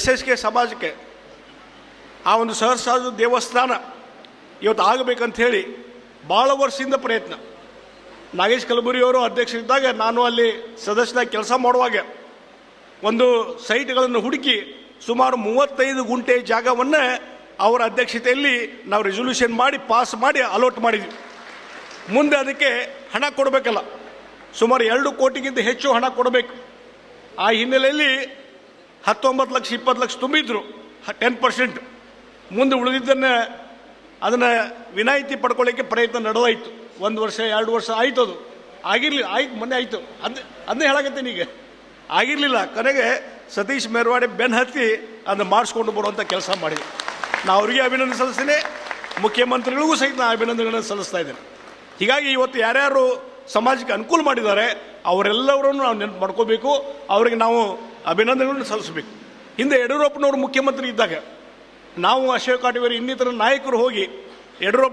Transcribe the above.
SSK ಸಮಾಜಕ್ಕೆ ಆ ಒಂದು ಸಹಸ್ರಾಜ ದೇವಸ್ಥಾನ ಇವತ್ತು ಆಗಬೇಕಂತ ಹೇಳಿ ಭಾಳ ವರ್ಷದಿಂದ ಪ್ರಯತ್ನ. ನಾಗೇಶ್ ಕಲಬುರ್ಗಿಯವರು ಅಧ್ಯಕ್ಷರಿದ್ದಾಗ ನಾನು ಅಲ್ಲಿ ಸದಸ್ಯನಾಗಿ ಕೆಲಸ ಮಾಡುವಾಗ ಒಂದು ಸೈಟ್ಗಳನ್ನು ಹುಡುಕಿ ಸುಮಾರು 35 ಗುಂಟೆ ಜಾಗವನ್ನು ಅವರ ಅಧ್ಯಕ್ಷತೆಯಲ್ಲಿ ನಾವು ರೆಸೊಲ್ಯೂಷನ್ ಮಾಡಿ ಪಾಸ್ ಮಾಡಿ ಅಲೋಟ್ ಮಾಡಿದ್ವಿ. ಮುಂದೆ ಅದಕ್ಕೆ ಹಣ ಕೊಡಬೇಕಲ್ಲ, ಸುಮಾರು 2 ಕೋಟಿಗಿಂತ ಹೆಚ್ಚು ಹಣ ಕೊಡಬೇಕು. ಆ ಹಿನ್ನೆಲೆಯಲ್ಲಿ 19 ಲಕ್ಷ 20 ಲಕ್ಷ ತುಂಬಿದ್ರು 10%. ಮುಂದೆ ಉಳಿದಿದ್ದನ್ನು ಅದನ್ನು ವಿನಾಯಿತಿ ಪಡ್ಕೊಳ್ಳೋಕ್ಕೆ ಪ್ರಯತ್ನ ನಡೆದಾಯಿತು. 1 ವರ್ಷ 2 ವರ್ಷ ಆಯಿತು, ಅದು ಆಗಿರಲಿಲ್ಲ. ಆಯ್ತು, ಮೊನ್ನೆ ಆಯಿತು. ಅದನ್ನೇ ಹೇಳಕತ್ತೀನಿ ಈಗ. ಆಗಿರಲಿಲ್ಲ. ಕೊನೆಗೆ ಸತೀಶ್ ಮೆರವಾಡೆ ಬೆನ್ನು ಹತ್ತಿ ಅದನ್ನು ಮಾಡಿಸ್ಕೊಂಡು ಬರುವಂಥ ಕೆಲಸ ಮಾಡಿದೆ. ನಾನು ಅವರಿಗೆ ಅಭಿನಂದನೆ ಸಲ್ಲಿಸ್ತೇನೆ, ಮುಖ್ಯಮಂತ್ರಿಗಳಿಗೂ ಸಹಿತ ನಾನು ಅಭಿನಂದನೆಗಳನ್ನು ಸಲ್ಲಿಸ್ತಾ ಇದ್ದೇನೆ. ಹೀಗಾಗಿ ಇವತ್ತು ಯಾರ್ಯಾರು ಸಮಾಜಕ್ಕೆ ಅನುಕೂಲ ಮಾಡಿದ್ದಾರೆ ಅವರೆಲ್ಲವರನ್ನು ನಾವು ನೆನಪು ಮಾಡ್ಕೋಬೇಕು, ಅವರಿಗೆ ನಾವು ಅಭಿನಂದನೆಗಳನ್ನು ಸಲ್ಲಿಸಬೇಕು. ಹಿಂದೆ ಯಡಿಯೂರಪ್ಪನವರು ಮುಖ್ಯಮಂತ್ರಿ ಇದ್ದಾಗ ನಾವು ಅಶೋಕ್ ಕಾಟಿವೇರಿ ಇನ್ನಿತರ ನಾಯಕರು ಹೋಗಿ ಯಡಿಯೂರಪ್ಪ